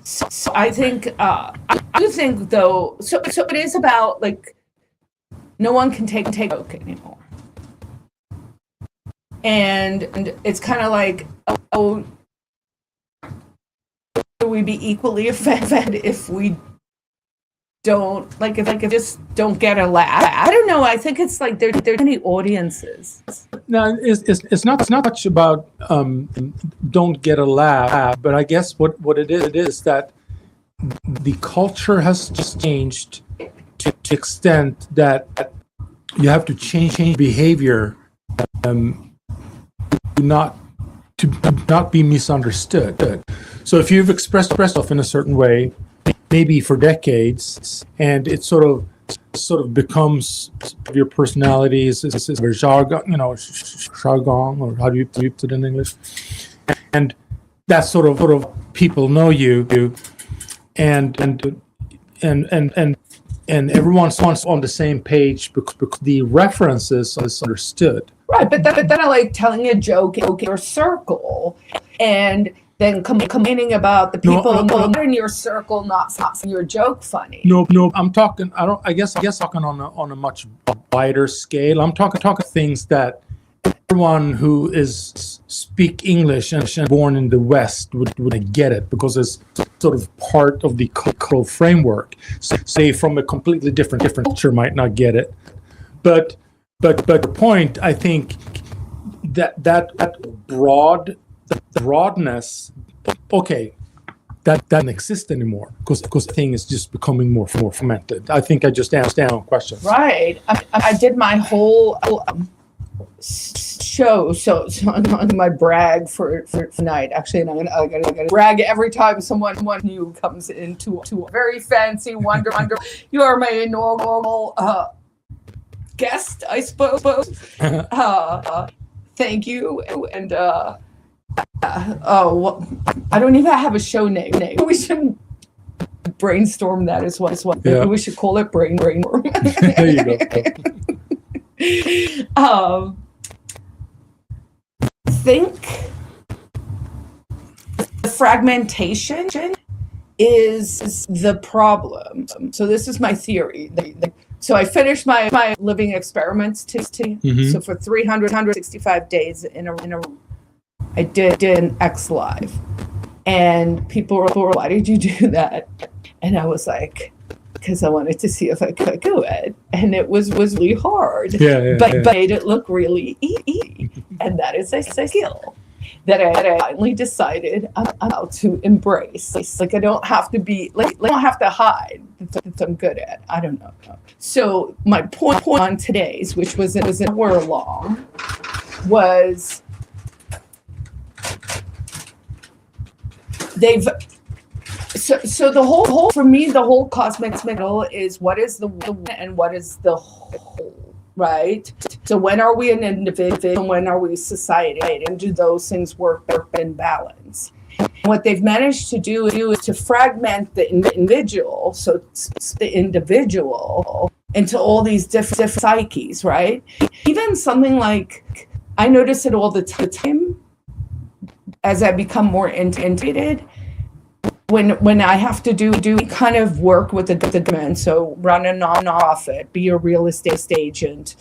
So I think I do think though. So it is about like no one can take a joke anymore, and it's kind of like, oh, will we be equally offended if we don't if just don't get a laugh? I don't know. I think it's like there's many audiences. No, it's not much about don't get a laugh, but I guess what it is that the culture has just changed to the extent that you have to change behavior not be misunderstood. So if you've expressed yourself in a certain way, maybe for decades, and it sort of becomes your personality is jargon, jargon, or how do you put it in English? And that sort of people know you, and everyone's on the same page because the references is understood. Right, but then I like telling a joke in your circle, and then complaining about the people in your circle not finding your joke funny. No, I'm talking. I guess talking on a much wider scale. I'm talking things that everyone who is speak English and born in the West would get it, because it's sort of part of the cultural framework. Say from a completely different culture might not get it, but the point, I think, that broadness, okay, that doesn't exist anymore because the thing is just becoming more fermented. I think I just asked down questions. Right. I did my whole show, so on my brag for tonight. Actually, and I'm gonna brag every time someone new comes into a very fancy wonder. You are my inaugural guest, I suppose. Thank you. And I don't even have a show name. We should brainstorm that as well. Yeah. We should call it brainstorm. There you go. Think the fragmentation is the problem. So this is my theory. So I finished my living experiments Mm-hmm. So for 365 days in a I did an X Live, and people were, why did you do that? And I was like, because I wanted to see if I could do it, and it was really hard. But made it look really easy, and that is a skill that I finally decided I'm about to embrace. Like I don't have to be I don't have to hide that I'm good at. I don't know. So my point on today's, which was an hour long, was so the whole for me, the whole cosmic middle is what is the and what is the whole, right? So when are we an individual and when are we society, and do those things work in balance? What they've managed to do is to fragment the individual, so the individual, into all these different psyches, right? Even something like, I notice it all the time as I become more integrated, when I have to do kind of work with the demand, so run a nonprofit, be a real estate agent,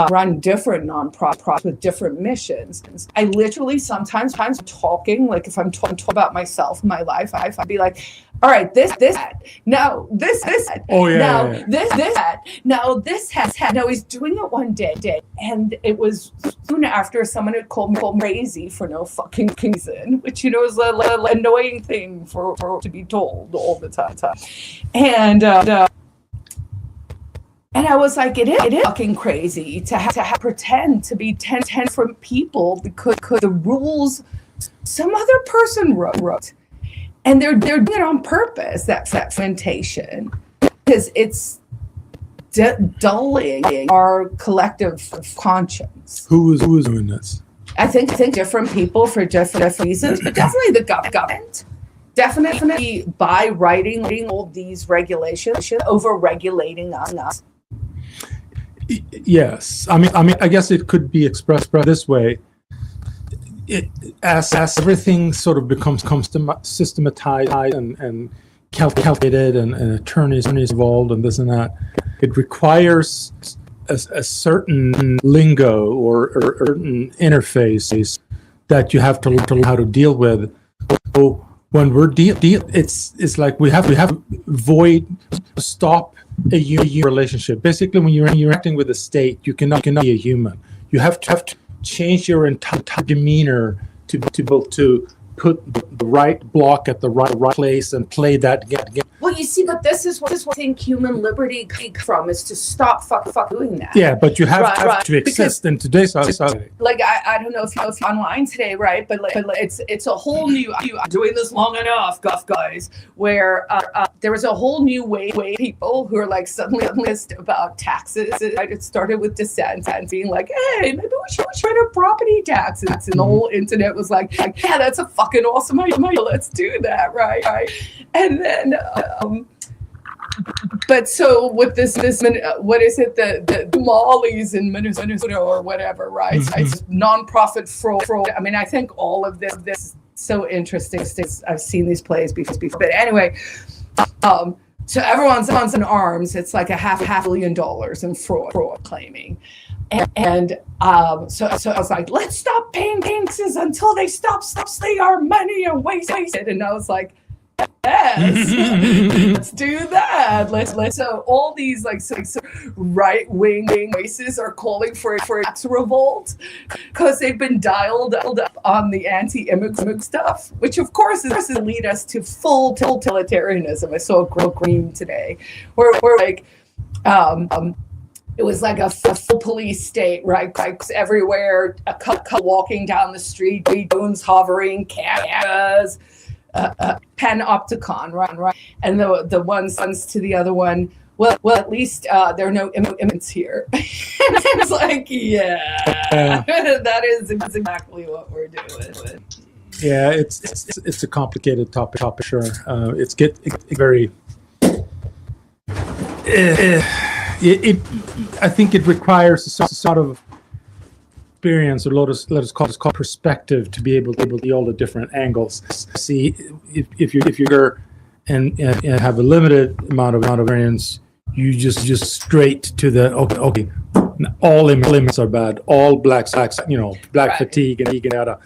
run different nonprofits with different missions. I literally sometimes talking, like if I'm talking about myself, my life, I'd be like, all right, this, now this, oh yeah, now yeah. this, now this has had. Now he's doing it one day, and it was soon after someone had called me crazy for no fucking reason, which is a little annoying thing for to be told all the time. And I was like, it is fucking crazy to have pretend to be 10 different people because the rules some other person wrote. And they're doing it on purpose, that fragmentation, because it's dulling our collective conscience. Who is doing this? I think different people for different reasons, but definitely the government. Definitely by writing all these regulations, over-regulating us. Yes, I mean, I guess it could be expressed this way. as everything sort of becomes systematized and calculated and attorneys involved and this and that, it requires a certain lingo or certain interface that you have to learn how to deal with. So when we're it's like we have to stop a human relationship. Basically, when you're interacting with a state, you cannot be a human. You have to change your entire demeanor to be able to put the right block at the right place and play that game. Well, you see, but this is what I think human liberty comes from, is to stop fuck doing that. Yeah, but you have to exist because, in today's society. Like, I don't know if you're online today, right? But it's a whole new, I'm doing this long enough, guys, where there was a whole new way people who are like suddenly list about taxes. Right? It started with dissent and being like, hey, maybe we should try to property taxes. And the whole internet was like, yeah, that's a fucking awesome idea. Let's do that, right? And then, but so with this, what is it? The Mollies in Minnesota or whatever, right? Mm-hmm. It's nonprofit fraud. I mean, I think all of this is so interesting. I've seen these plays before. But anyway, so everyone's in arms. It's like a half $500 million in fraud claiming. And so I was like, let's stop paying taxes until they stop stealing our money and waste it. And I was like, yes, let's do that. Let's. So all these like right-wing voices are calling for a tax revolt because they've been dialed up on the anti-immigrant stuff, which of course is lead us to full totalitarianism. I saw a green today where like. It was like a full police state, right? Like everywhere, a couple walking down the street, drones hovering, cameras, panopticon, right? And the one sons to the other one, well, at least there are no immigrants here. And it's like, yeah, that is exactly what we're doing. Yeah, it's a complicated topic, sure. It's very. I think it requires a sort of experience, or let us call perspective, to be able to see all the different angles. See, if you're and have a limited amount of experience, you just straight to the okay. All immigrants are bad. All blacks, black right. Fatigue and yada.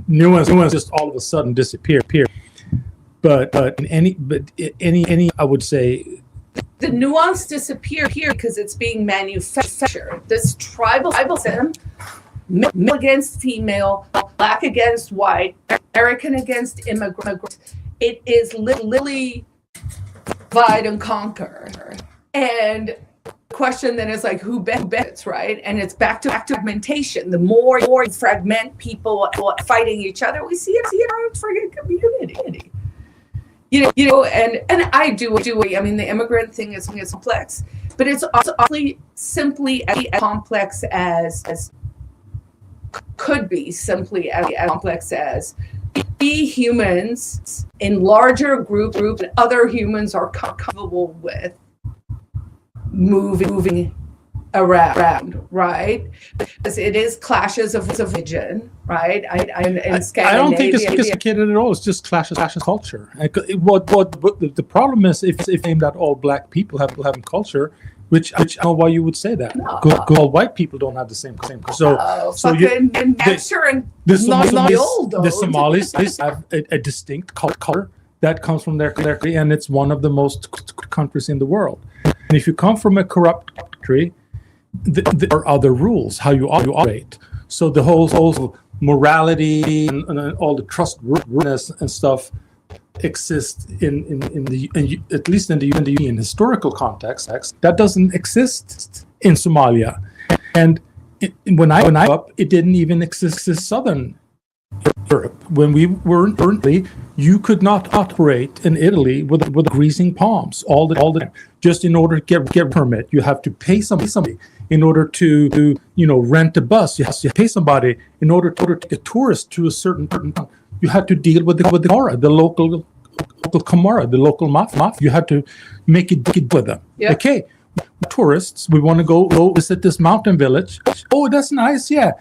New ones just all of a sudden disappear. But any I would say. The nuance disappear here because it's being manufactured. This tribalism, male against female, black against white, American against immigrant. It is literally divide and conquer. And the question then is like, who benefits, right? And it's back to fragmentation. The more you fragment people fighting each other, we see it in our friggin' community. You know, and I do. I mean, the immigrant thing is complex, but it's also simply as complex as could be. Simply as complex as we humans in larger groups and other humans are comfortable with moving around, right? Because it is clashes of religion, right? I don't think it's sophisticated at all. It's just clashes of culture. What the problem is, if aimed at all black people having culture, which I don't know why you would say that. No. All white people don't have the same culture. The Somalis have a distinct culture that comes from their country, and it's one of the most countries in the world. And if you come from a corrupt country, there are other rules how you operate. So the whole morality and all the trustworthiness and stuff exists in the at least in the historical context. That doesn't exist in Somalia, and when I grew up, it didn't even exist in southern Europe. When we were in Italy, you could not operate in Italy with greasing palms all the time. Just in order to get a permit, you have to pay somebody. In order to rent a bus, you have to pay somebody. In order to get tourists to a certain town, you had to deal with the Camorra, the local Camorra, the local mafia. You had to make it with them. Yep. Okay, tourists. We want to go visit this mountain village. Oh, that's nice. Yeah.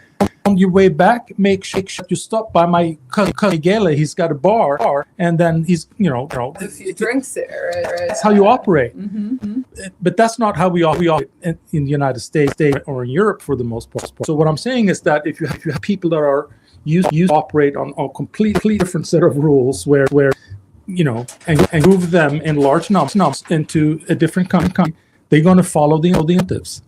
On your way back, make sure you stop by my cousin Gela. He's got a bar, and then he's, A few drinks there. that's how you operate. Mm-hmm. But that's not how we operate in the United States or in Europe for the most part. So what I'm saying is that if you have people that are used to operate on a completely different set of rules, where and move them in large numbers into a different country, they're going to follow the incentives.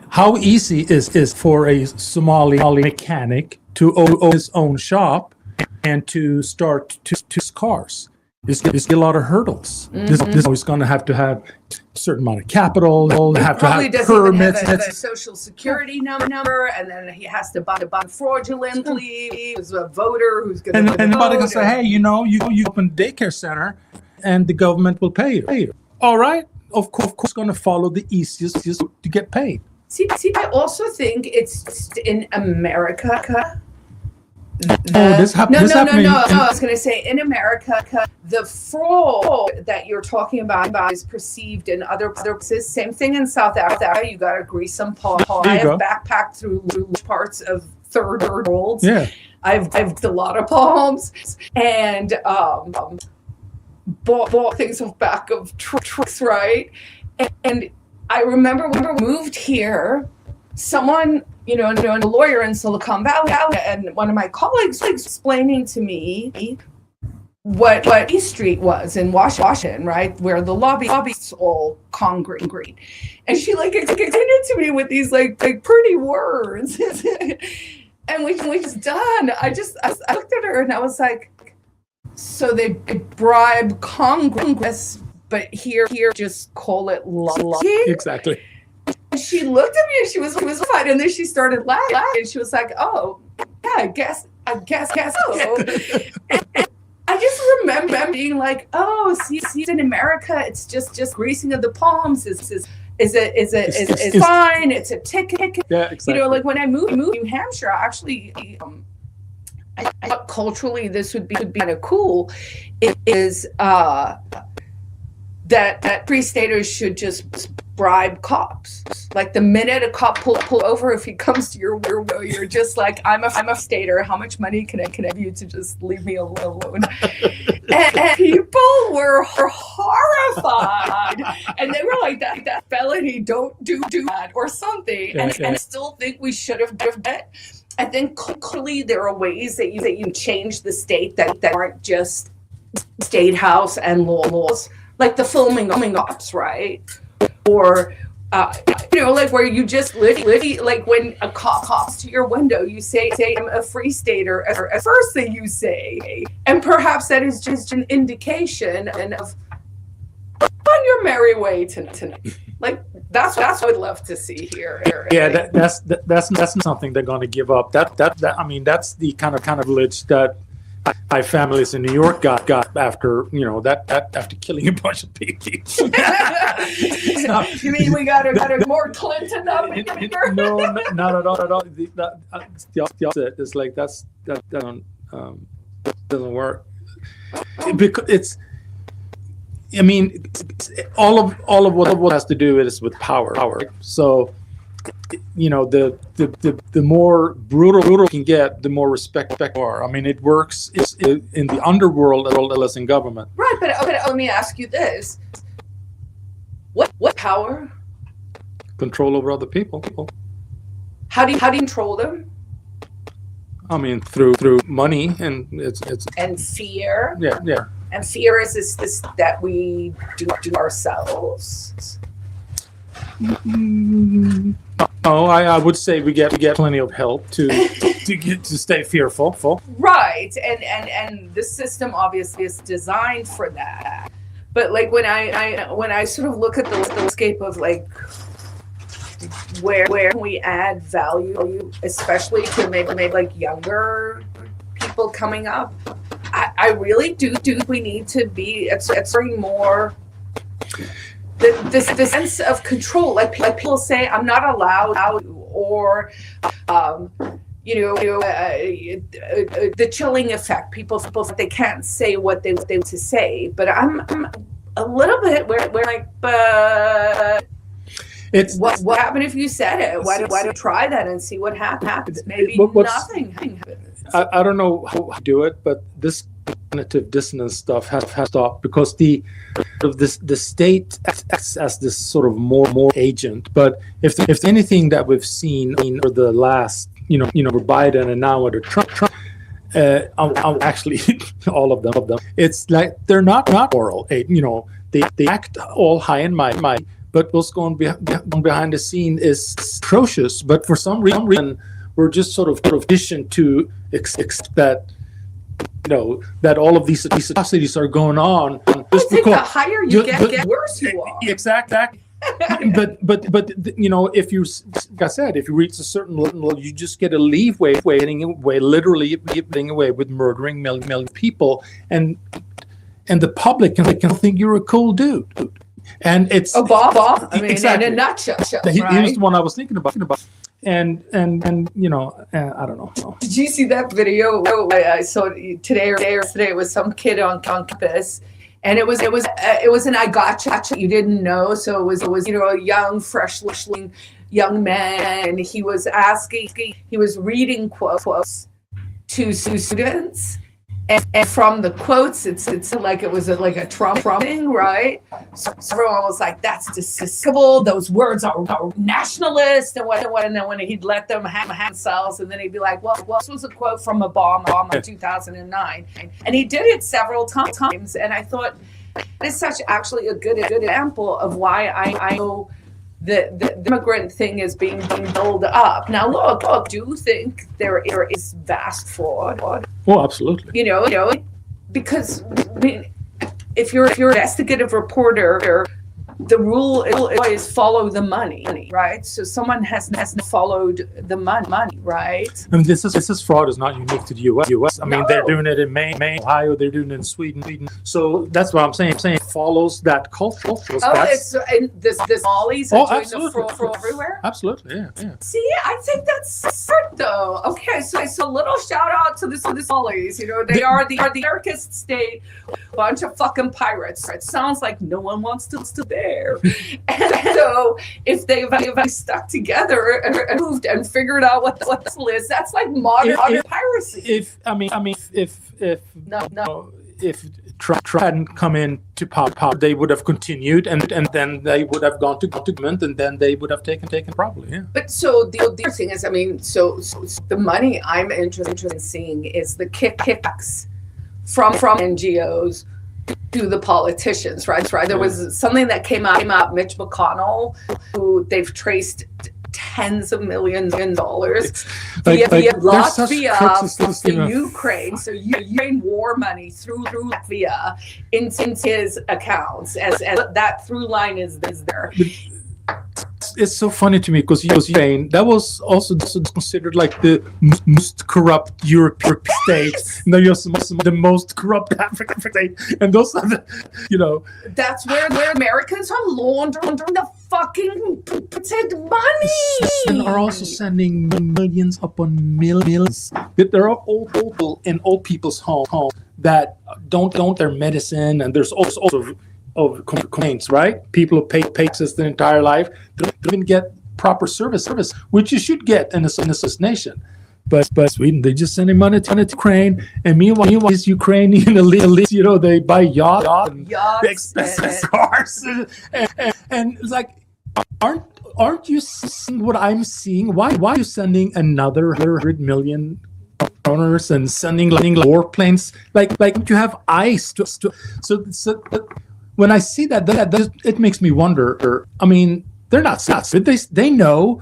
How easy is for a Somali mechanic to own his own shop and to start to cars? There's a lot of hurdles. Mm-hmm. This is going to have a certain amount of capital. Have to Probably have doesn't even permits. have a social security number, and then he has to buy fraudulently. There's a voter who's going to And somebody can say, hey, you open a daycare center, and the government will pay you. All right, of course, going to follow the easiest to get paid. See, I also think it's in America. This happening. No. I was going to say, in America, the fraud that you're talking about is perceived in other places. Same thing in South Africa. You got to grease some palms. I have backpacked through parts of third worlds. Yeah. I've a lot of palms and bought things off back of trucks, right? And I remember when we moved here, someone, a lawyer in Silicon Valley, and one of my colleagues was explaining to me what East Street was in Washington, right, where the lobby's all concrete, and she explained it to me with these like pretty words, and when we was done, I looked at her and I was like, so they bribe Congress, but here just call it lobbying? Exactly. She looked at me and she was fine, and then she started laughing and she was like, "Oh, yeah, I guess so." and I just remember being like, "Oh, see, in America, it's just greasing of the palms is fine. It's a ticket." Yeah, exactly. Like when I moved to New Hampshire, I actually I thought culturally this would be kind of cool. It is that Free Staters should just bribe cops. Like the minute a cop pull over, if he comes to your window, you're just like, I'm a stater. How much money can I have you to just leave me alone? and people were horrified, and they were like, that felony, don't do that or something. And I still think we should have done it. I think clearly there are ways that you change the state that aren't just state house and laws, like the filming ops, right? Or like where you just literally, like when a cop comes to your window, you say I'm a Free Stater as the first thing you say, and perhaps that is just an indication of on your merry way tonight. Like that's what I'd love to see here. Yeah, that's not something they're going to give up. That I mean, that's the kind of village that my families in New York got after after killing a bunch of people. You mean we got more Clinton up in here? No, not at all. It's the opposite. It's like that doesn't work because it's. I mean, all of what has to do is with power. So, the more brutal you can get, the more respect are. I mean, it works in the underworld as well as in government. Right, but let me ask you this: what power? Control over other people. How do you control them? I mean, through money and it's and fear. Yeah. And fear is this that we do ourselves. Oh, I would say we get plenty of help to stay fearful. Right, and the system obviously is designed for that. But like when I sort of look at the landscape of like where we add value, especially to maybe like younger people coming up, I really do we need to be exploring more the sense of control. Like people say, I'm not allowed out, or the chilling effect. People they can't say what they want to say. But a little bit where like, but It's what happened if you said it? Why don't try that and see what happens? Maybe nothing happens. I don't know how to do it, but this cognitive dissonance stuff has stopped because the state acts as this sort of more agent. But if anything that we've seen over the last with Biden and now under Trump, I'll actually all of them. It's like they're not moral. They act all high and mighty, but what's going behind the scene is atrocious. But for some reason, we're just sort of conditioned to expect that that all of these atrocities are going on. I think the higher you get, the worse you are. Exactly. but if you, like I said, if you reach a certain level, you just get a leeway, literally getting away with murdering million people, and the public can think you're a cool dude. And it's Bob. I mean, exactly. in a nutshell, right? He was the one I was thinking about. And I don't know. Did you see that video? I saw it today or yesterday. It was some kid on campus, and it was an I gotcha you didn't know. So it was a young, freshly young man, and he was reading quotes to students. And from the quotes, it's like it was like a Trump thing, right? So everyone was like, "That's despicable. Those words are nationalist." And then when he'd let them have themselves, and then he'd be like, "Well, this was a quote from Obama in 2009," and he did it several times. And I thought it's such actually a good example of why I know the immigrant thing is being built up. Now, look, do you think there is vast fraud? Oh, absolutely. Because I mean, if you're an investigative reporter, the rule is follow the money, right? So someone has followed the money, right? And this fraud is not unique to the U.S. I mean, they're doing it in Maine, Ohio. They're doing it in Sweden. So that's what I'm saying. It follows that culture. And this Mollies are doing the fraud everywhere? Absolutely, yeah. See, I think that's smart, though. Okay, so a little shout out to the Mollies. They are the anarchist state, bunch of fucking pirates. It sounds like no one wants to there. And so if they've stuck together and moved and figured out what this is, that's like modern piracy. If Trump hadn't come in to power, they would have continued, and then they would have gone to government, and then they would have taken probably, yeah. But so the other thing is, I mean, so the money I'm interested in seeing is the kickbacks from NGOs to the politicians, right? There was something that came out, Mitch McConnell, who they've traced tens of millions of dollars via Latvia to Ukraine. So Ukraine war money through Latvia into his accounts, as that through line is there. It's so funny to me because Ukraine, that was also considered like the most corrupt European state. Now you're the most corrupt African state, and those are That's where Americans are laundering the fucking money. And are also sending millions upon millions. There are old people in old people's home that don't their medicine, and there's also of complaints, right? People who pay taxes their entire life don't even get proper service, which you should get in a socialist nation. But Sweden, they're just sending money to Ukraine, and meanwhile, these Ukrainian elites, they buy yachts and expensive cars, and it's like, aren't you seeing what I'm seeing? Why are you sending another 100 million owners and sending warplanes? Like you have ice so when I see that it makes me wonder. I mean, they're not nuts. They know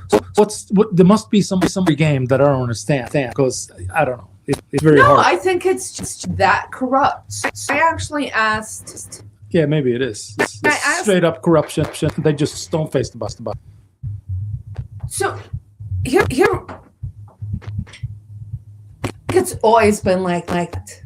there must be some game that I don't understand, because I don't know. It's very hard. No, I think it's just that corrupt. I actually asked. Yeah, maybe it is. It's straight up corruption. They just stone faced about it. So here, it's always been like that.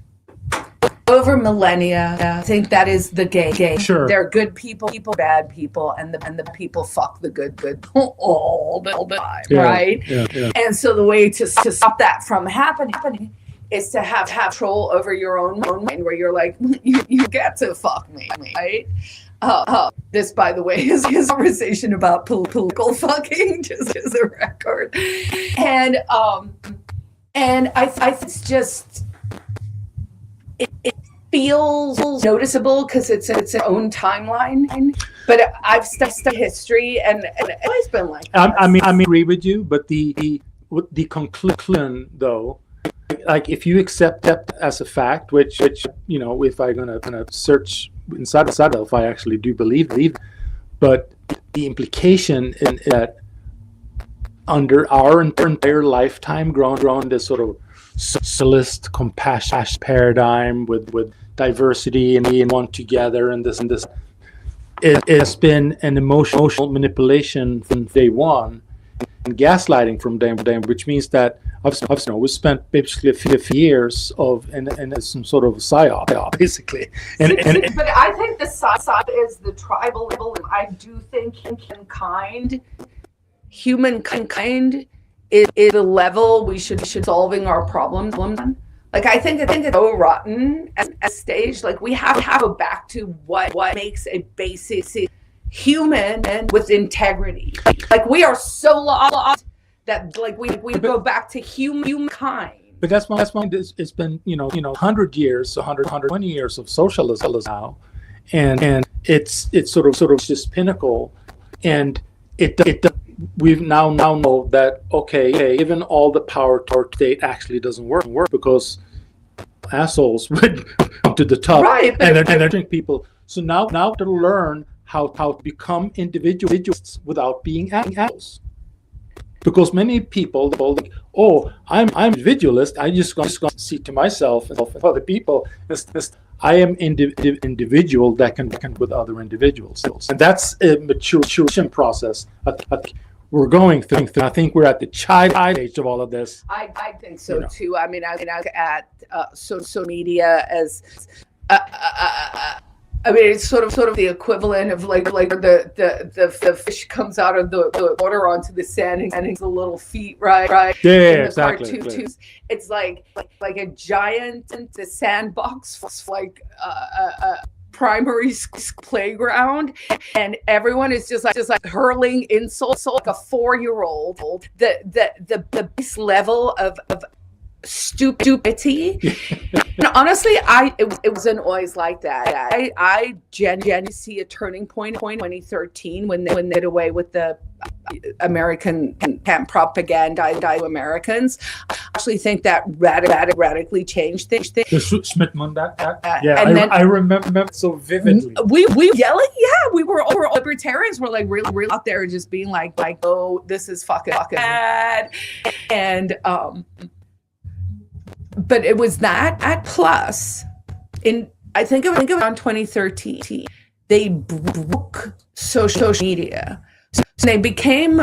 Over millennia, I think that is the game. Sure. There are good people, bad people, and the people fuck the good all the time, right? Yeah. And so the way to stop that from happening is to have control over your own mind, where you're like, you get to fuck me, right? This, by the way, is his conversation about political fucking, just as a record. And I think it's just, it feels noticeable because it's its own timeline. But I've studied history, and it's always been like that. I mean, I agree with you, but the conclusion, though, like if you accept that as a fact, which you know, if I'm gonna search inside myself, I actually do believe, but the implication in that under our entire lifetime, grown this sort of socialist compassion paradigm with diversity and being one together and this, it has been an emotional manipulation from day one and gaslighting from day one, which means that we spent basically a few years of in some sort of psyop, basically. But I think the psyop is the tribalism. I do think humankind is the level we should solving our problems on. Like I think it's so rotten at a stage. Like we have to go back to what makes a basic human and with integrity. Like we are so lost that like we go back to humankind. But that's why it's been 100 years, 120 years of socialism now, and it's sort of just pinnacle, and we now know that okay, given all the power to state actually doesn't work because assholes would come to the top, right? And they're people. So now to learn how to become individuals without being assholes. Because many people like, oh, I'm individualist. I just gonna see to myself and other people. I am individual that can with other individuals, and that's a maturation process. We're going through. I think we're at the child age of all of this. I think so too. I mean, I look at social media as. I mean, it's sort of the equivalent of like the fish comes out of the water onto the sand and it's the little feet, right? Yeah, exactly. It's like a giant the sandbox, like a primary playground, and everyone is just like hurling insults like a 4-year-old. The base level of stupidity. And honestly, it wasn't always like that. I genuinely see a turning point in 2013 when they did away with the American camp propaganda to Americans. I actually think that radically changed things. The Schmittman, yeah, I remember so vividly. We yelling, we were all libertarians. Were like really out there just being like, oh, this is fucking bad, and but it was that plus I think of around 2013 they broke social media, so they became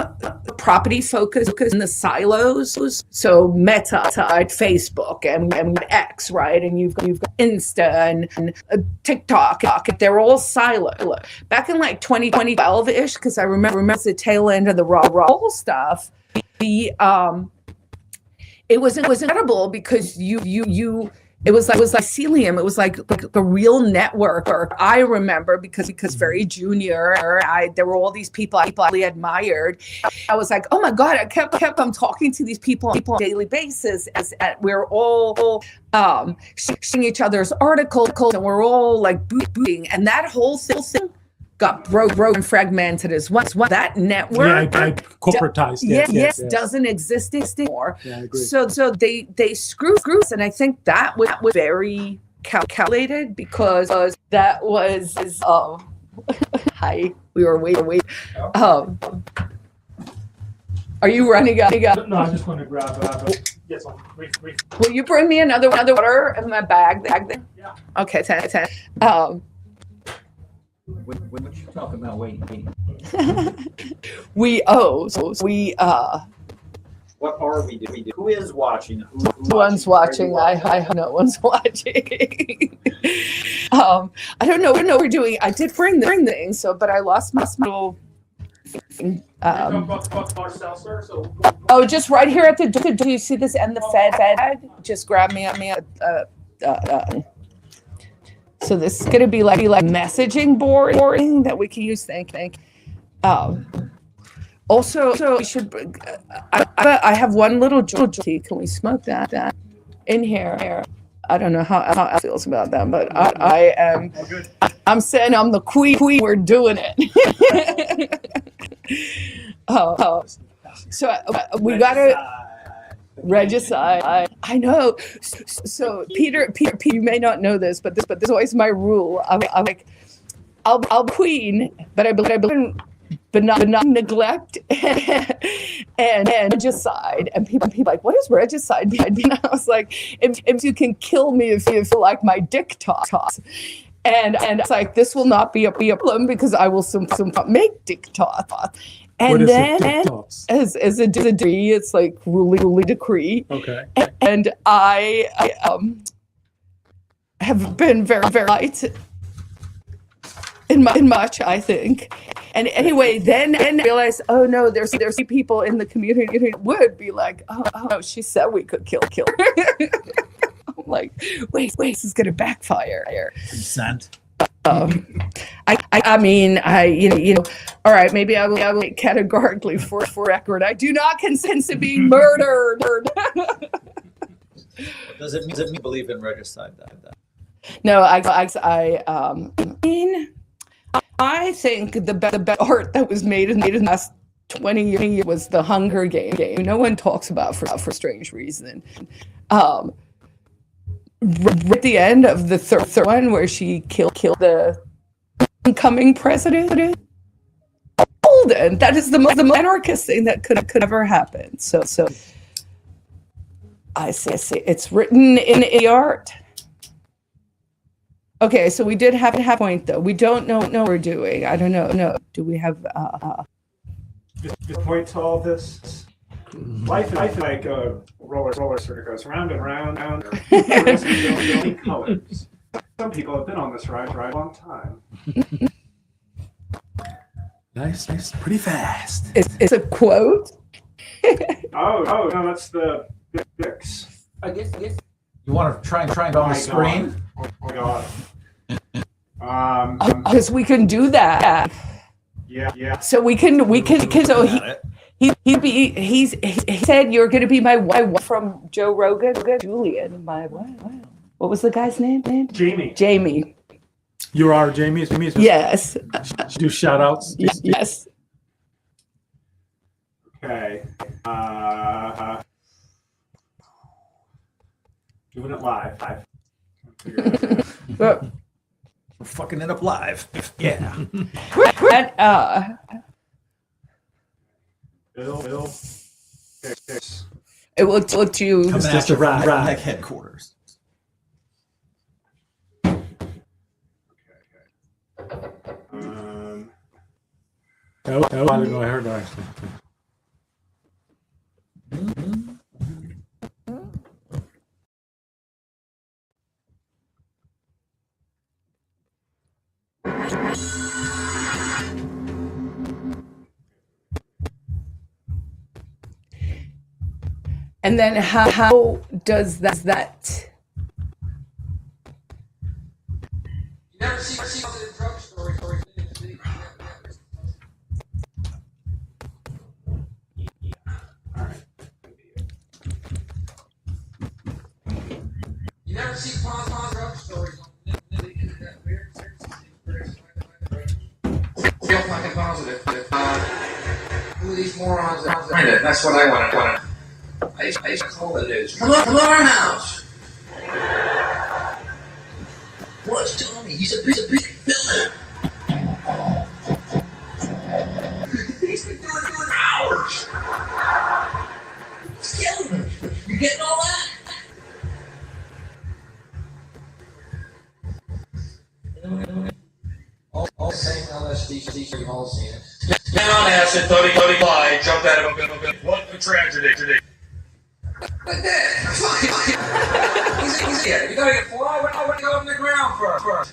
property focused in the silos. So Meta, Facebook, and X, right, and you've got Insta and TikTok. They're all siloed. Back in like 2012-ish, because I remember the tail end of the raw stuff. It was incredible because it was like mycelium. It was like a real network. Or I remember because very junior, there were all these people I really admired. I was like, oh my God, I kept talking to these people on a daily basis we're all sharing each other's articles, and we're all like booting, and that whole thing got broken, fragmented as well. That network, corporatized, yes, doesn't exist anymore. Yeah, I agree. So they screw, and I think that was very calculated because that was hi, we were waiting. Are you running up? No, I just want to grab. Yes, wait. Will you bring me another water in my bag there? Yeah. Okay, 10. What you talking about waiting? We What are we doing? Who is watching? One's watching. I no one's watching. I don't know. We're doing. I did bring the thing, but I lost my little Marcel, sir. So Oh, just right here at the. Do you see this? And the Fed. Just grab me so this is gonna be like messaging boarding that we can use. Thank. Also, so we should. I have one little tea. Can we smoke that in here? I don't know how I feels about that, but I am. I'm saying I'm the queen. We're doing it. So we gotta. Regicide. I know. So Peter, you may not know this, but this is always my rule. I'm like, I'll queen, but I believe but not neglect and regicide. And people like, what is regicide? And I was like, if you can kill me if you feel like my dick toss. And it's like, this will not be a problem because I will some make dick toss. And then as a decree, it's like ruling decree. okay. And I have been very light in much, I think. And anyway, then I realized, oh no, there's people in the community who would be like, oh no, she said we could kill her. I'm like, wait, this is gonna backfire. Consent. I mean, all right, maybe I will categorically for record. I do not consent to being murdered. Does it mean believe in regicide? That? No, I think the best art that was made in the last 20 years was the Hunger Game. No one talks about for strange reason. At the end of the third one, where she killed the incoming president, Holden. That is the most anarchist thing that could ever happen. So I say it's written in the art. Okay, so we did have a point though. We don't know what we're doing. I don't know. No, do we have? The point to all this. Life is like a roller sort of goes round and round. Colors. Some people have been on this ride for a long time. Nice, pretty fast. It's a quote. Oh no, that's the Bix. I guess. You want to try and go on the screen? Oh my god. Because we can do that. Yeah. So we can. So he said you're going to be my wife from Joe Rogan. Julian, my wife. What was the guy's name? Jamie. You are Jamie. Yes. Do shout outs. Yes. Okay. Doing it live. We're fucking it up live. Yeah. Bill. Fix. It will look you. Coming just after a ride. Redneck headquarters. Okay. I heard that actually. And then how does that? You never see the drugstore. You never see Pa's drugstores on the internet. Real fucking positive. Who are these morons? That's what I want to. I used to call the news. Come to our house. What's Tommy? He's a big villain. He's been doing it for hours. He's killing him. You getting all that? All the same LSD all seen it. Down acid, 30 fly, jumped out of a what a tragedy. Like that. He's here. You gotta get fly. I want to go on the ground first.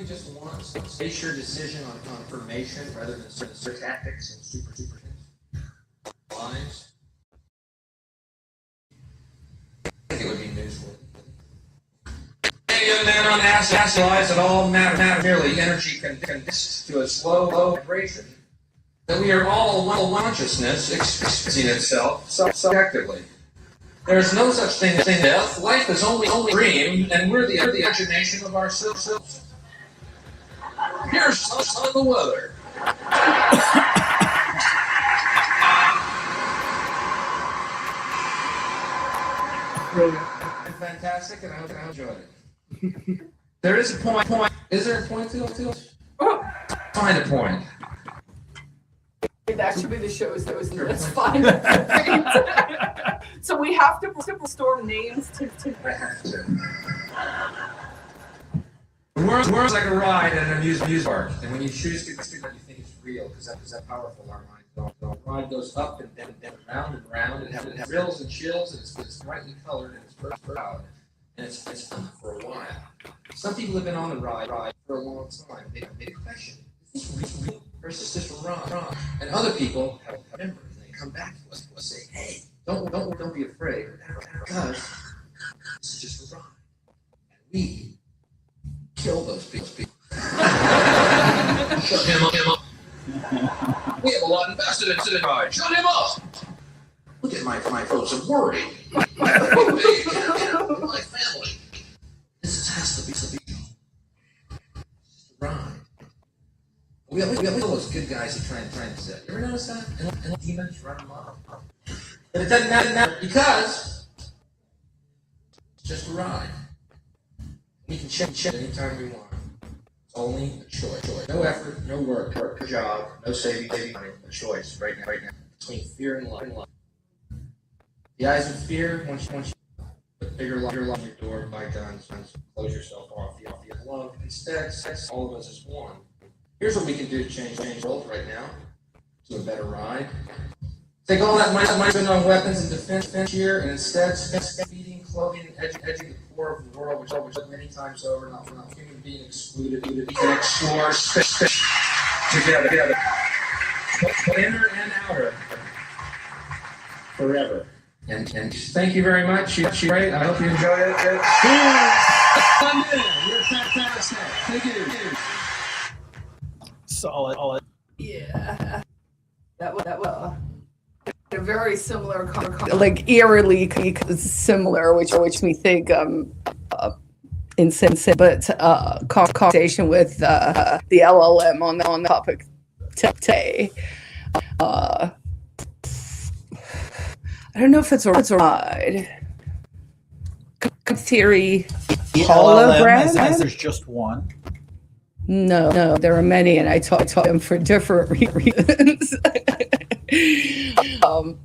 just once, base your decision on information rather than certain tactics and super lines. I think it would be newsworthy. And then on acid lies that all matter merely energy condensed to a slow, low vibration. That we are all one consciousness experiencing itself subjectively. There is no such thing as death. Life is only dream, and we're the imagination of ourselves. Here's some of the weather. Brilliant. Fantastic, and I hope I enjoyed it. There is a point. Is there a point to it? Find a point. That should be the shows. That's fine. So we have to brainstorm names to. I have to. The world's like a ride at an amusement park, and when you choose to what you think is real, because that powerful our mind. The ride goes up and down and round and round, and it has thrills and chills, and it's brightly colored, and it's proud, and it's fun for a while. Some people have been on the ride for a long time. They question, is this real or is this just wrong? And other people have memories, and they come back to us and say, hey, don't be afraid, because this is just a ride, and we kill those people. Shut him up. We have a lot invested in the ride. Shut him up. Look at my folks. I'm worried. My family. This has to be. It's just a ride. We have those good guys who try and say. You ever notice that? And demons run them off. But it doesn't matter because it's just a ride. We can check anytime we want. It's only a choice. No effort, no work, a job, no saving money. A choice right now, between fear and love. The eyes of fear, once you put bigger love on your door, buy guns, close yourself off the love. Instead, all of us is one. Here's what we can do to change the world right now to a better ride. Take all that money spent on weapons and defense here, and instead spend feeding, clothing, and educating the poor of the world, which many times over, not human being excluded. We can explore space together, both inner and outer, forever. And thank you very much. You're great. I hope you enjoy it. You're fantastic. Thank you. Solid. Yeah. That was a very similar, like eerily similar, which makes me think insane, but conversation with the LLM on the topic today. I don't know if it's a ride. Theory hologram. There's just one. No, there are many, and I taught them for different reasons.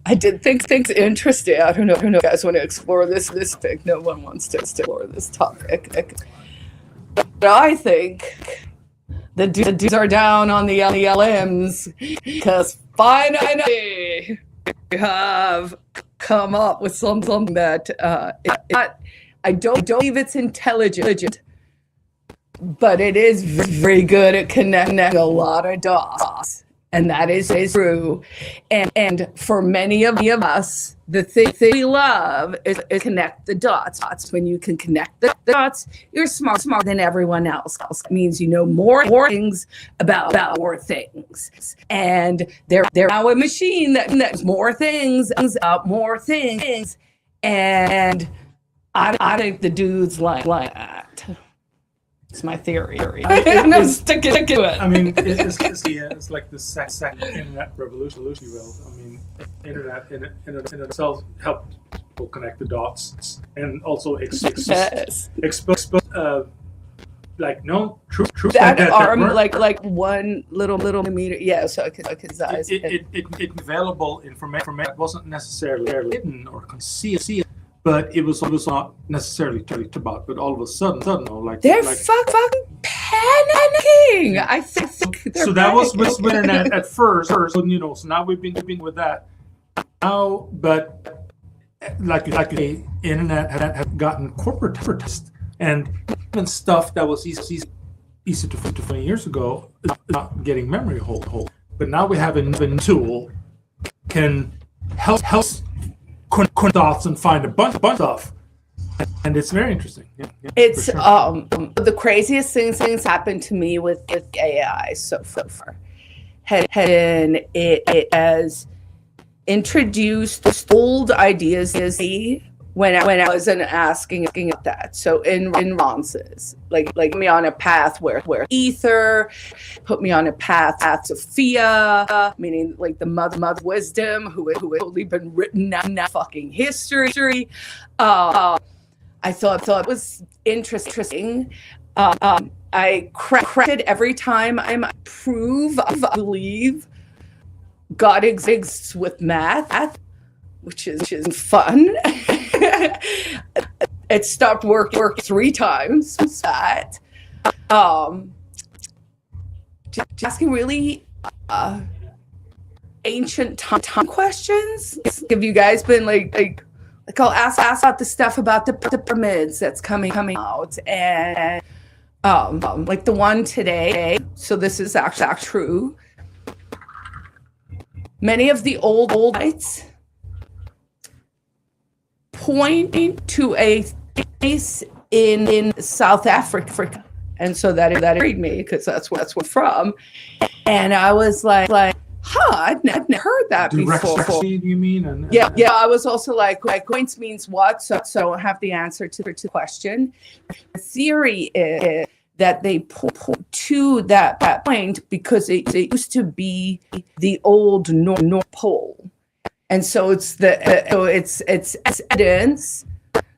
I did think things interesting. I don't know if you guys want to explore this topic. No one wants to explore this topic. But I think the dudes are down on the LMs because finally we have come up with something that I don't believe it's intelligent. But it is very good at connecting a lot of dots, and that is true. And for many of us, the thing we love is connect the dots. When you can connect the dots, you're smarter than everyone else. It means you know more things about more things. And they're now a machine that knows more things about more things. And I think the dudes like that. It's my theory. I'm sticking to it. I mean, it's like the second internet revolution, if you will. I mean, internet itself helped people connect the dots and also expose like no truth that arm like 1 little millimeter. Yeah, so his eyes. It available information wasn't necessarily hidden or concealed. But it was not necessarily talked about. But all of a sudden, like they're fucking panicking. I think they're so. That was with internet at first, so now we've been with that. Now, but like the internet had gotten corporatized, and even stuff that was easy easy to 20 years ago, not getting memory hold. But now we have a tool can help connect dots and find a bunch of stuff, and it's very interesting. Yeah, It's for sure. the craziest things happened to me with AI so far. And it has introduced old ideas when I wasn't asking that. So in Ronces, like me on a path where ether, put me on a path Sophia, meaning like the mother wisdom who had only been written down in fucking history. I thought it was interesting. I cracked every time I believe God exists with math, which is fun. It stopped working 3 times. That just asking really ancient time questions. Have you guys been like I'll ask about the stuff about the pyramids that's coming out, and like the one today. So this is actually true. Many of the old sites point to a place in South Africa, and so that intrigued me because that's where I'm from, and I was like, I've never heard that before. Direction, you mean? And Yeah. I was also like points means what? So I don't have the answer to the question. The theory is that they point to that point because it used to be the old North Pole, and so it's it's evidence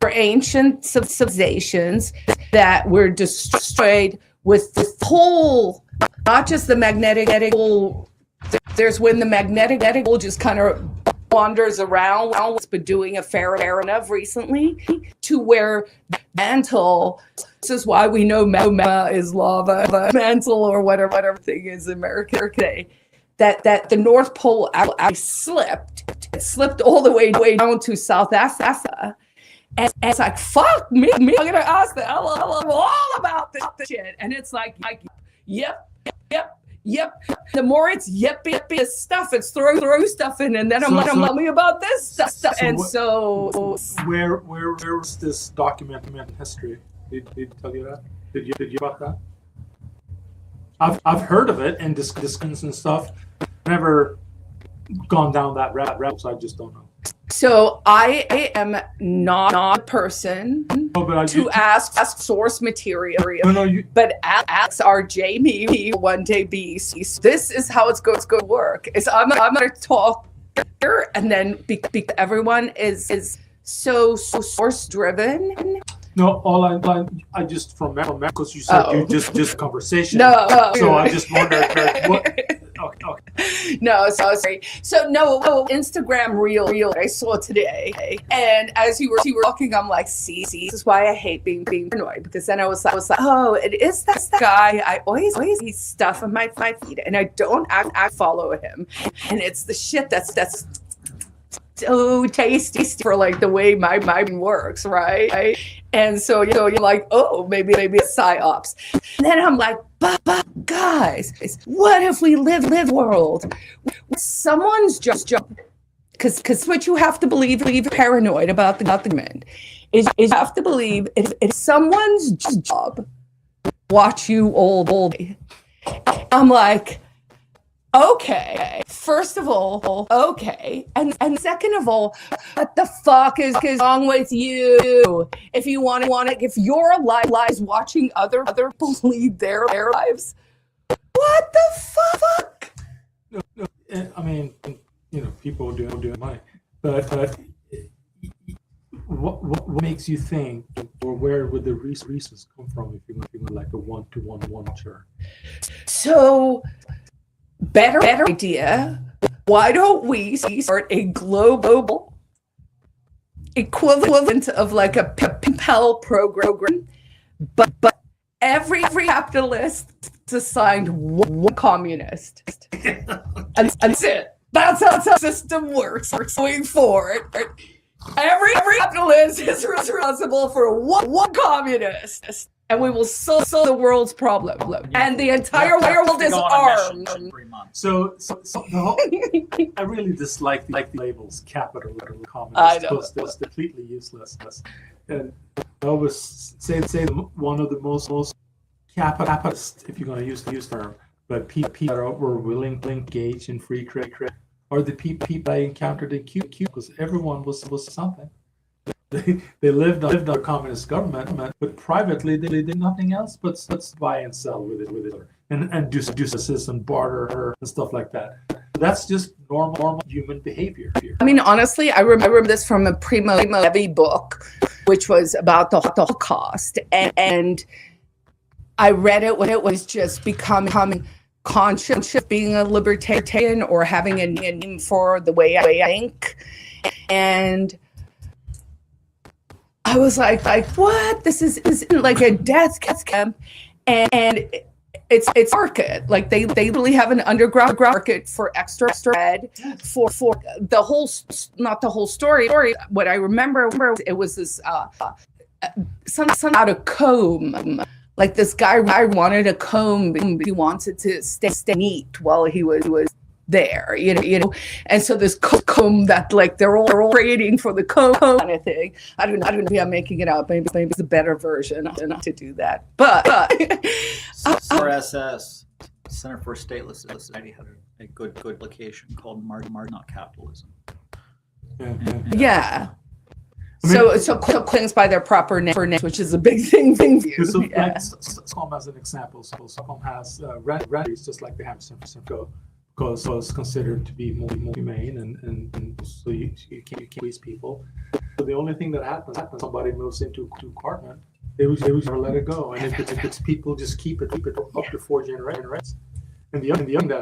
for ancient civilizations that were destroyed with the pole, not just the magnetic pole. There's when the magnetic pole just kind of wanders around. It's been doing a fair enough recently to where mantle. This is why we know magma is lava, mantle or whatever thing is in America today. That the North Pole actually slipped. It slipped all the way down to South Africa. And it's like, fuck me. I'm gonna ask the hell all about this shit. And it's like yep. The more it's yep stuff, it's throw stuff in, and then I'm like, tell me about this stuff. And so where was this document in history? Did he tell you that? Did you about that? I've heard of it and discussions and stuff. Never gone down that route, so I just don't know. So I am not a person to ask source material. But ask our Jamie one day beast. This is how it's going to work. Is I'm going to talk here, and then everyone is so source driven. No, all I just from because you said you just conversation. No, so I just wondered what. Okay. No, so sorry. So Instagram reel I saw today, and as you were talking, I'm like, see, this is why I hate being paranoid, because then I was like, oh, it is that guy. I always see stuff on my feed, and I don't act follow him, and it's the shit that's so tasty for like the way my mind works, right? And so you're like, oh, maybe it's psyops. And then I'm like, but guys, what if we live world? Someone's just because what you have to believe paranoid about the men is you have to believe it's someone's job to watch you old. I'm like, okay, first of all, okay, and second of all, what the fuck is wrong with you? If you want to, if your lives watching other lead their lives, what the fuck? No, I mean, people do money, but what makes you think, or where would the reasons come from if you want like a one-to-one watcher? So. Better idea. Why don't we start a global equivalent of like a Pell program, but every capitalist is assigned one communist, and that's it. That's how the system works. We're going forward. Every capitalist is responsible for one communist. and we will solve the world's problem. And the entire world is Go on a mission armed. for 3 months. So the whole, I really dislike the labels capital or I communist know. because it's completely useless. And I always say one of the most capitalist, if you're going to use the term, but people that were willing to engage in free trade are the people I encountered in Cuba because everyone was something. They lived under communist government, but privately they did nothing else but buy and sell with it, and do services and barter and stuff like that. That's just normal human behavior here. I mean, honestly, I remember this from a Primo Levi book, which was about the Holocaust, and I read it when it was just becoming conscious of being a libertarian or having a name for the way I think, and I was like, what? This is like a death camp, and it's market. Like they really have an underground market for extra bread for the whole, not the whole story. What I remember, it was this some out of comb. Like this guy wanted a comb. He wanted to stay neat while he was there, you know, and so this comb that like they're all trading for the comb kind of thing. I don't know if I'm making it up. Maybe it's a better version not to do that. But CRSS, Center for Stateless Society, had a good publication called "Market Not Capitalism." yeah. I mean, So claims by their proper name, which is a big thing. So, Yeah. like, Stockholm as an example, so Stockholm has rallies just like they have San Francisco, because it was considered to be more humane, and so you can't please people. So the only thing that happens somebody moves into an apartment, they would never let it go, and if it's people, just keep it up to 4 generations. And the other thing that